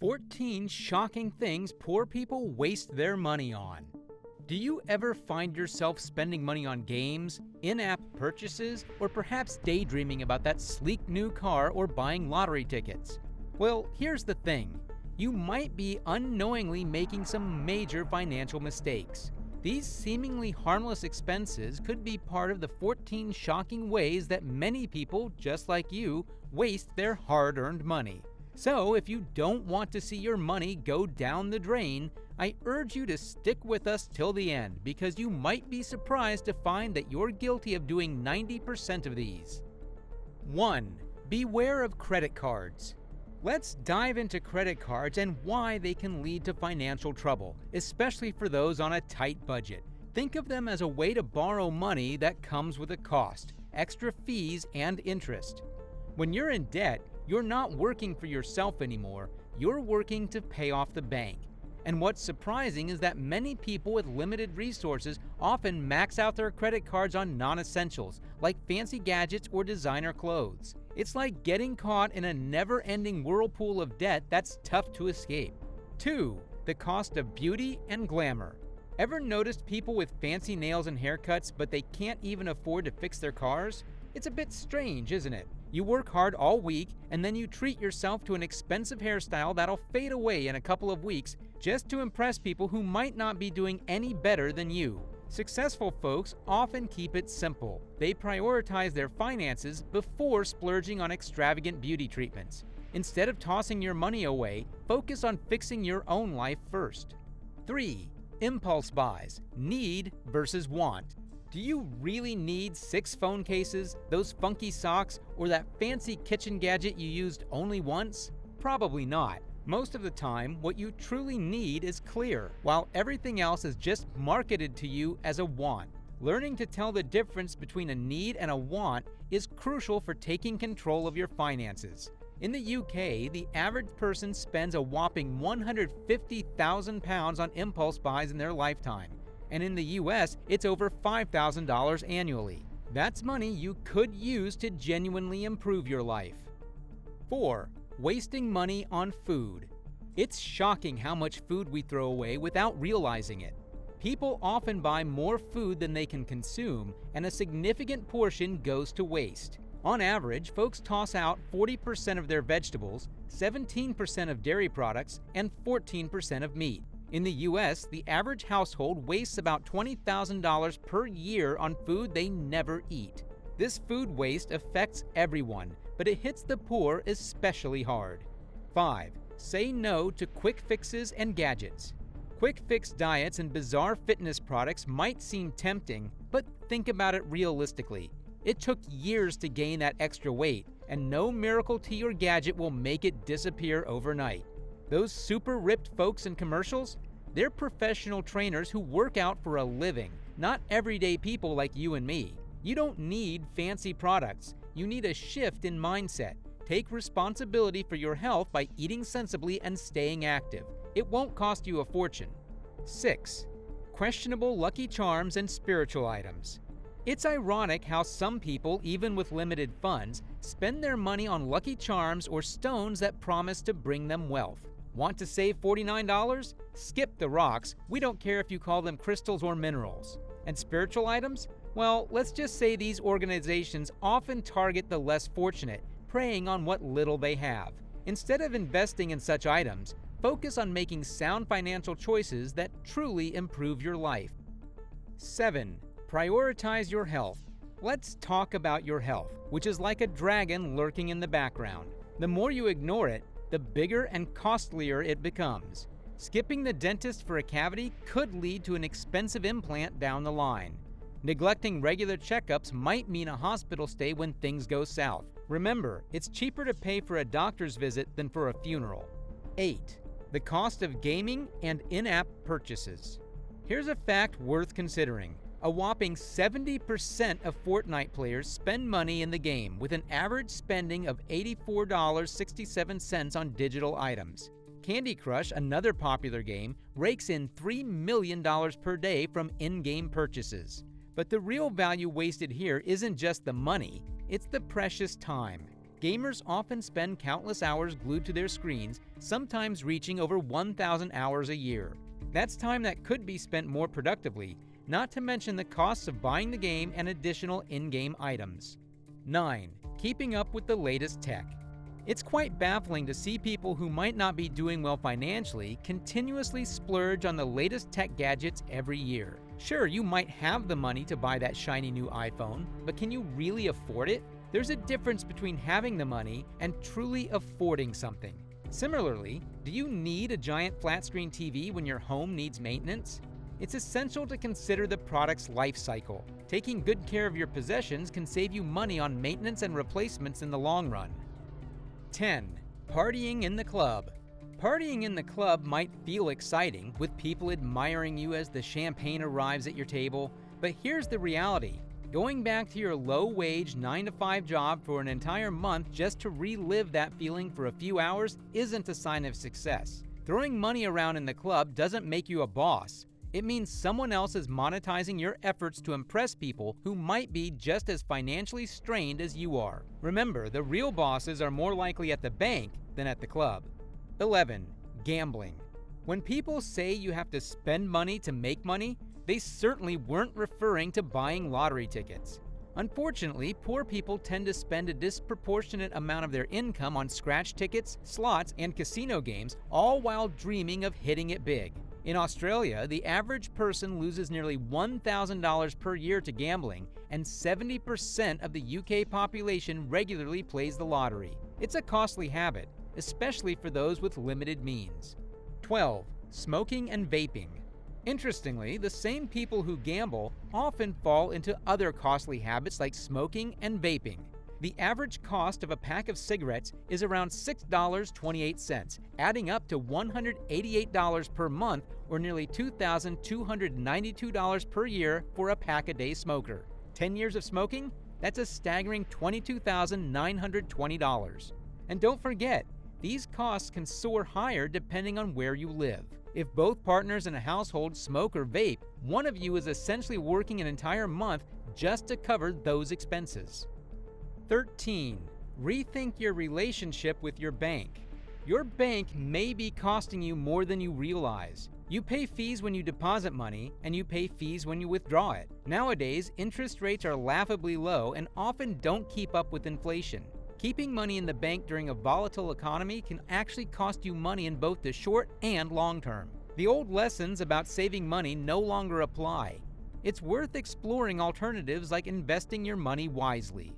14 shocking things poor people waste their money on. Do you ever find yourself spending money on games, in-app purchases, or perhaps daydreaming about that sleek new car or buying lottery tickets? Well, here's the thing. You might be unknowingly making some major financial mistakes. These seemingly harmless expenses could be part of the 14 shocking ways that many people, just like you, waste their hard-earned money. So, if you don't want to see your money go down the drain, I urge you to stick with us till the end because you might be surprised to find that you're guilty of doing 90% of these. 1. Beware of credit cards. Let's dive into credit cards and why they can lead to financial trouble, especially for those on a tight budget. Think of them as a way to borrow money that comes with a cost, extra fees, and interest. When you're in debt, you're not working for yourself anymore, you're working to pay off the bank. And what's surprising is that many people with limited resources often max out their credit cards on non-essentials, like fancy gadgets or designer clothes. It's like getting caught in a never-ending whirlpool of debt that's tough to escape. 2. The cost of beauty and glamour. Ever noticed people with fancy nails and haircuts, but they can't even afford to fix their cars? It's a bit strange, isn't it? You work hard all week, and then you treat yourself to an expensive hairstyle that'll fade away in a couple of weeks just to impress people who might not be doing any better than you. Successful folks often keep it simple. They prioritize their finances before splurging on extravagant beauty treatments. Instead of tossing your money away, focus on fixing your own life first. 3. Impulse buys. Need versus want. Do you really need 6 phone cases, those funky socks, or that fancy kitchen gadget you used only once? Probably not. Most of the time, what you truly need is clear, while everything else is just marketed to you as a want. Learning to tell the difference between a need and a want is crucial for taking control of your finances. In the UK, the average person spends a whopping £150,000 on impulse buys in their lifetime. And in the US, it's over $5,000 annually. That's money you could use to genuinely improve your life. 4. Wasting money on food. It's shocking how much food we throw away without realizing it. People often buy more food than they can consume, and a significant portion goes to waste. On average, folks toss out 40% of their vegetables, 17% of dairy products, and 14% of meat. In the US, the average household wastes about $20,000 per year on food they never eat. This food waste affects everyone, but it hits the poor especially hard. 5. Say no to quick fixes and gadgets. Quick fix diets and bizarre fitness products might seem tempting, but think about it realistically. It took years to gain that extra weight, and no miracle tea or gadget will make it disappear overnight. Those super ripped folks in commercials? They're professional trainers who work out for a living, not everyday people like you and me. You don't need fancy products. You need a shift in mindset. Take responsibility for your health by eating sensibly and staying active. It won't cost you a fortune. 6. Questionable Lucky Charms and spiritual items. It's ironic how some people, even with limited funds, spend their money on Lucky Charms or stones that promise to bring them wealth. Want to save $49? Skip the rocks. We don't care if you call them crystals or minerals. And spiritual items? Well, let's just say these organizations often target the less fortunate, preying on what little they have. Instead of investing in such items, focus on making sound financial choices that truly improve your life. 7. Prioritize your health. Let's talk about your health, which is like a dragon lurking in the background. The more you ignore it, the bigger and costlier it becomes. Skipping the dentist for a cavity could lead to an expensive implant down the line. Neglecting regular checkups might mean a hospital stay when things go south. Remember, it's cheaper to pay for a doctor's visit than for a funeral. 8. The cost of gaming and in-app purchases. Here's a fact worth considering. A whopping 70% of Fortnite players spend money in the game, with an average spending of $84.67 on digital items. Candy Crush, another popular game, rakes in $3 million per day from in-game purchases. But the real value wasted here isn't just the money, it's the precious time. Gamers often spend countless hours glued to their screens, sometimes reaching over 1,000 hours a year. That's time that could be spent more productively, not to mention the costs of buying the game and additional in-game items. 9. Keeping up with the latest tech. It's quite baffling to see people who might not be doing well financially continuously splurge on the latest tech gadgets every year. Sure, you might have the money to buy that shiny new iPhone, but can you really afford it? There's a difference between having the money and truly affording something. Similarly, do you need a giant flat-screen TV when your home needs maintenance? It's essential to consider the product's life cycle. Taking good care of your possessions can save you money on maintenance and replacements in the long run. 10. Partying in the club. Partying in the club might feel exciting, with people admiring you as the champagne arrives at your table, but here's the reality. Going back to your low-wage 9-to-5 job for an entire month just to relive that feeling for a few hours isn't a sign of success. Throwing money around in the club doesn't make you a boss. It means someone else is monetizing your efforts to impress people who might be just as financially strained as you are. Remember, the real bosses are more likely at the bank than at the club. 11. Gambling. When people say you have to spend money to make money, they certainly weren't referring to buying lottery tickets. Unfortunately, poor people tend to spend a disproportionate amount of their income on scratch tickets, slots, and casino games, all while dreaming of hitting it big. In Australia, the average person loses nearly $1,000 per year to gambling, and 70% of the UK population regularly plays the lottery. It's a costly habit, especially for those with limited means. 12. Smoking and vaping. Interestingly, the same people who gamble often fall into other costly habits like smoking and vaping. The average cost of a pack of cigarettes is around $6.28, adding up to $188 per month or nearly $2,292 per year for a pack-a-day smoker. 10 years of smoking? That's a staggering $22,920. And don't forget, these costs can soar higher depending on where you live. If both partners in a household smoke or vape, one of you is essentially working an entire month just to cover those expenses. 13. Rethink your relationship with your bank. Your bank may be costing you more than you realize. You pay fees when you deposit money, and you pay fees when you withdraw it. Nowadays, interest rates are laughably low and often don't keep up with inflation. Keeping money in the bank during a volatile economy can actually cost you money in both the short and long term. The old lessons about saving money no longer apply. It's worth exploring alternatives like investing your money wisely.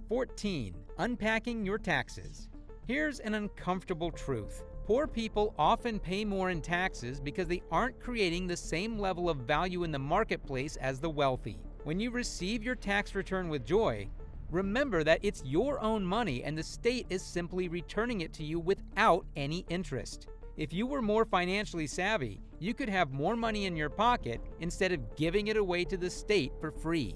14. Unpacking your taxes. Here's an uncomfortable truth. Poor people often pay more in taxes because they aren't creating the same level of value in the marketplace as the wealthy. When you receive your tax return with joy, remember that it's your own money and the state is simply returning it to you without any interest. If you were more financially savvy, you could have more money in your pocket instead of giving it away to the state for free.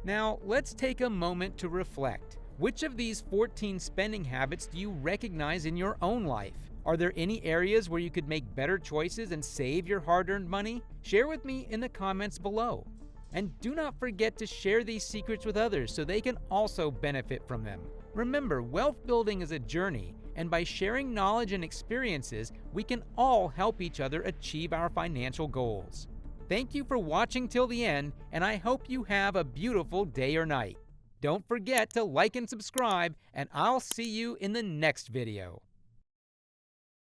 Now, let's take a moment to reflect. Which of these 14 spending habits do you recognize in your own life? Are there any areas where you could make better choices and save your hard-earned money? Share with me in the comments below. And do not forget to share these secrets with others so they can also benefit from them. Remember, wealth building is a journey, and by sharing knowledge and experiences, we can all help each other achieve our financial goals. Thank you for watching till the end, and I hope you have a beautiful day or night. Don't forget to like and subscribe, and I'll see you in the next video.